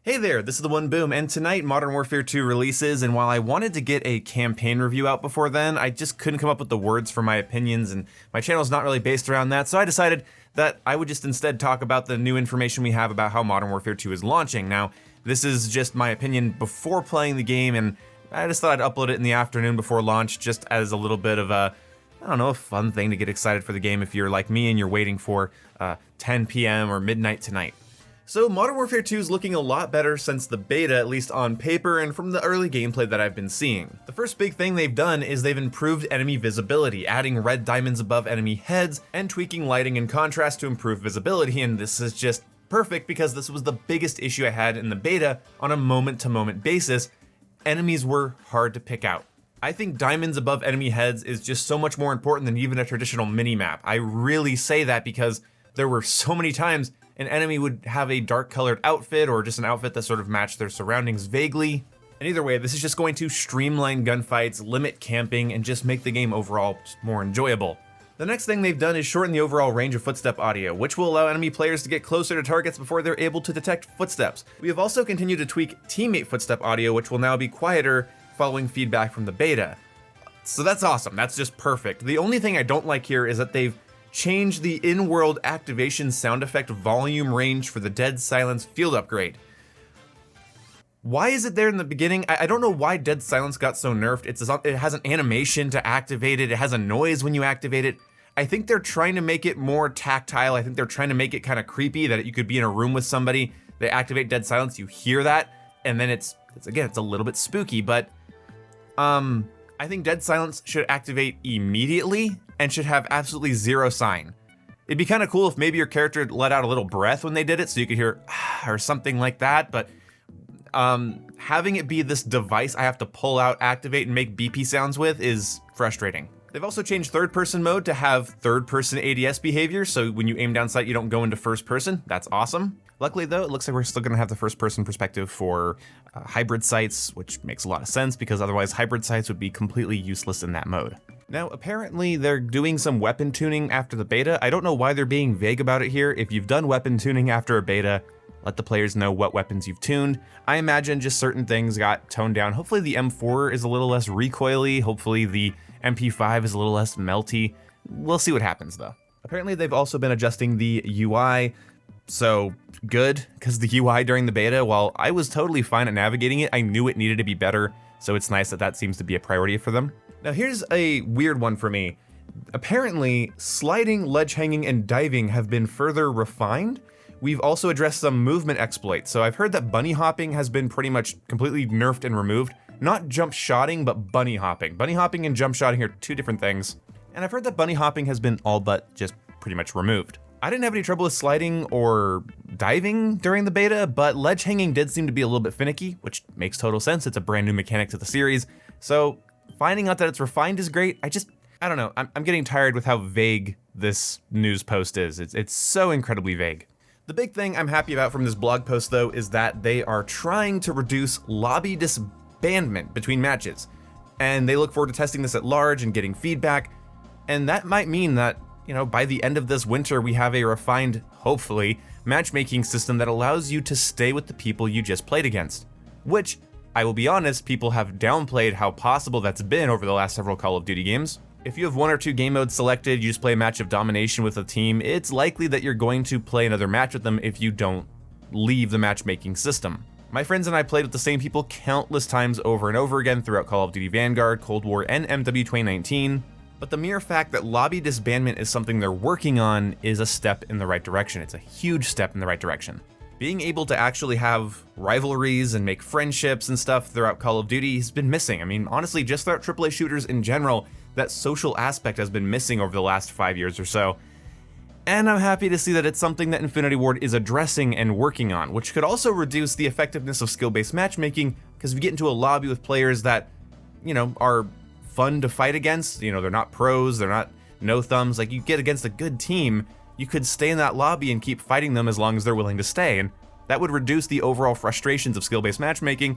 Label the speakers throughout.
Speaker 1: Hey there, this is the One Boom, and tonight Modern Warfare 2 releases, and while I wanted to get a campaign review out before then, I just couldn't come up with the words for my opinions, and my channel's not really based around that, so I decided that I would just instead talk about the new information we have about how Modern Warfare 2 is launching. Now, this is just my opinion before playing the game, and I just thought I'd upload it in the afternoon before launch, just as a little bit of a, I don't know, a fun thing to get excited for the game if you're like me and you're waiting for 10 p.m. or midnight tonight. So Modern Warfare 2 is looking a lot better since the beta, at least on paper and from the early gameplay that I've been seeing. The first big thing they've done is they've improved enemy visibility, adding red diamonds above enemy heads and tweaking lighting and contrast to improve visibility, and this is just perfect because this was the biggest issue I had in the beta on a moment-to-moment basis. Enemies were hard to pick out. I think diamonds above enemy heads is just so much more important than even a traditional mini-map. I really say that because there were so many times an enemy would have a dark colored outfit or just an outfit that sort of matched their surroundings vaguely. And either way, this is just going to streamline gunfights, limit camping, and just make the game overall more enjoyable. The next thing they've done is shorten the overall range of footstep audio, which will allow enemy players to get closer to targets before they're able to detect footsteps. We have also continued to tweak teammate footstep audio, which will now be quieter following feedback from the beta. So that's awesome, that's just perfect. The only thing I don't like here is that they've changed the in-world activation sound effect volume range for the Dead Silence field upgrade. Why is it there in the beginning? I don't know why Dead Silence got so nerfed. It has an animation to activate it. It has a noise when you activate it. I think they're trying to make it more tactile. I think they're trying to make it kind of creepy that you could be in a room with somebody, they activate Dead Silence, you hear that, and then it's a little bit spooky, but I think Dead Silence should activate immediately and should have absolutely zero sign. It'd be kind of cool if maybe your character let out a little breath when they did it so you could hear or something like that, but having it be this device I have to pull out, activate, and make BP sounds with is frustrating. They've also changed third-person mode to have third-person ADS behavior, so when you aim down sight, you don't go into first person. That's awesome. Luckily though, it looks like we're still gonna have the first-person perspective for hybrid sights, which makes a lot of sense because otherwise hybrid sights would be completely useless in that mode. Now, apparently they're doing some weapon tuning after the beta. I don't know why they're being vague about it here. If you've done weapon tuning after a beta, let the players know what weapons you've tuned. I imagine just certain things got toned down. Hopefully the M4 is a little less recoily. Hopefully the MP5 is a little less melty. We'll see what happens though. Apparently they've also been adjusting the UI, so good, because the UI during the beta, while I was totally fine at navigating it, I knew it needed to be better, so it's nice that that seems to be a priority for them. Now here's a weird one for me. Apparently, sliding, ledge hanging, and diving have been further refined. We've also addressed some movement exploits, so I've heard that bunny hopping has been pretty much completely nerfed and removed. Not jump shotting, but bunny hopping. Bunny hopping and jump shotting are two different things. And I've heard that bunny hopping has been all but just pretty much removed. I didn't have any trouble with sliding or diving during the beta, but ledge hanging did seem to be a little bit finicky, which makes total sense. It's a brand new mechanic to the series. So finding out that it's refined is great. I don't know, I'm getting tired with how vague this news post is. It's so incredibly vague. The big thing I'm happy about from this blog post though is that they are trying to reduce lobby disbandment between matches. And they look forward to testing this at large and getting feedback. And that might mean that, you know, by the end of this winter, we have a refined, hopefully, matchmaking system that allows you to stay with the people you just played against. Which, I will be honest, people have downplayed how possible that's been over the last several Call of Duty games. If you have one or two game modes selected, you just play a match of domination with a team, it's likely that you're going to play another match with them if you don't leave the matchmaking system. My friends and I played with the same people countless times over and over again throughout Call of Duty Vanguard, Cold War, and MWII 2019. But the mere fact that lobby disbandment is something they're working on is a step in the right direction. It's a huge step in the right direction. Being able to actually have rivalries and make friendships and stuff throughout Call of Duty has been missing. I mean, honestly, just throughout AAA shooters in general, that social aspect has been missing over the last 5 years or so. And I'm happy to see that it's something that Infinity Ward is addressing and working on, which could also reduce the effectiveness of skill-based matchmaking, because if you get into a lobby with players that, you know, are fun to fight against, you know, they're not pros, they're not no thumbs, like you get against a good team, you could stay in that lobby and keep fighting them as long as they're willing to stay, and that would reduce the overall frustrations of skill-based matchmaking,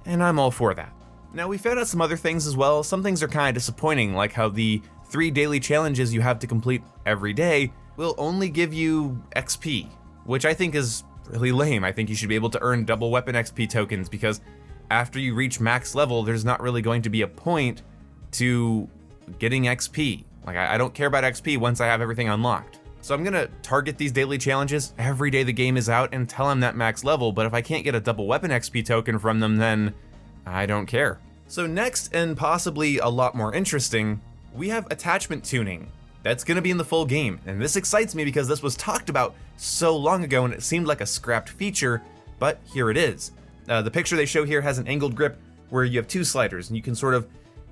Speaker 1: and I'm all for that. Now, we found out some other things as well. Some things are kind of disappointing, like how the 3 daily challenges you have to complete every day will only give you XP, which I think is really lame. I think you should be able to earn double weapon XP tokens, because after you reach max level, there's not really going to be a point to getting XP. Like, I don't care about XP once I have everything unlocked. So I'm gonna target these daily challenges every day the game is out until I'm that max level, but if I can't get a double weapon XP token from them, then I don't care. So next, and possibly a lot more interesting, we have attachment tuning. That's gonna be in the full game, and this excites me because this was talked about so long ago and it seemed like a scrapped feature, but here it is. The picture they show here has an angled grip where you have two sliders, and you can sort of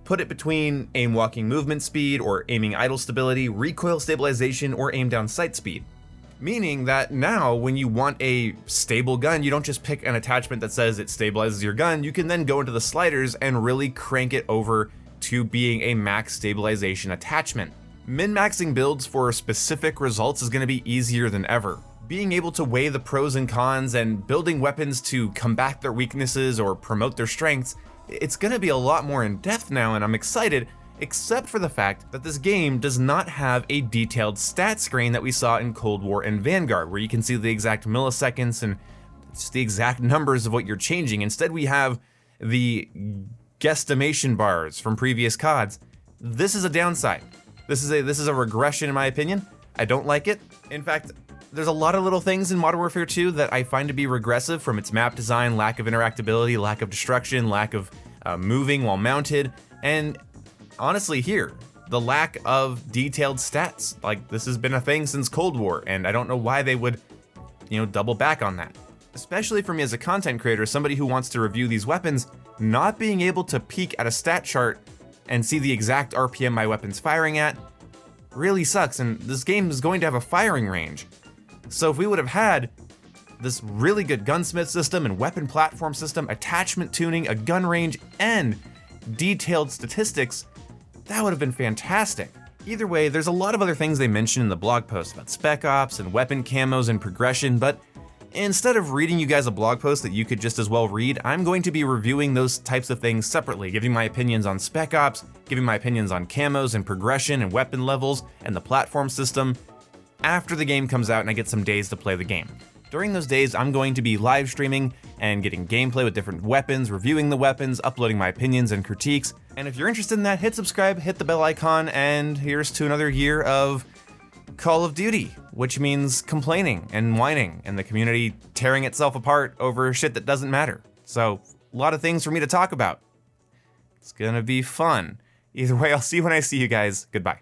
Speaker 1: put it between aim walking movement speed, or aiming idle stability, recoil stabilization, or aim down sight speed. Meaning that now when you want a stable gun, you don't just pick an attachment that says it stabilizes your gun, you can then go into the sliders and really crank it over to being a max stabilization attachment. Min-maxing builds for specific results is going to be easier than ever. Being able to weigh the pros and cons and building weapons to combat their weaknesses or promote their strengths, it's going to be a lot more in depth now, and I'm excited, except for the fact that this game does not have a detailed stat screen that we saw in Cold War and Vanguard, where you can see the exact milliseconds and just the exact numbers of what you're changing. Instead, we have the guesstimation bars from previous CODs. This is a downside. This is a regression in my opinion. I don't like it. In fact, there's a lot of little things in Modern Warfare 2 that I find to be regressive, from its map design, lack of interactability, lack of destruction, lack of moving while mounted, and honestly here, the lack of detailed stats. Like, this has been a thing since Cold War, and I don't know why they would, double back on that. Especially for me as a content creator, somebody who wants to review these weapons, not being able to peek at a stat chart and see the exact RPM my weapon's firing at really sucks, and this game is going to have a firing range. So if we would have had this really good gunsmith system and weapon platform system, attachment tuning, a gun range, and detailed statistics, that would have been fantastic. Either way, there's a lot of other things they mention in the blog post about spec ops and weapon camos and progression, but instead of reading you guys a blog post that you could just as well read, I'm going to be reviewing those types of things separately, giving my opinions on spec ops, giving my opinions on camos and progression and weapon levels and the platform system after the game comes out and I get some days to play the game. During those days, I'm going to be live streaming and getting gameplay with different weapons, reviewing the weapons, uploading my opinions and critiques. And if you're interested in that, hit subscribe, hit the bell icon, and here's to another year of Call of Duty, which means complaining and whining and the community tearing itself apart over shit that doesn't matter. So, a lot of things for me to talk about. It's gonna be fun. Either way, I'll see you when I see you guys. Goodbye.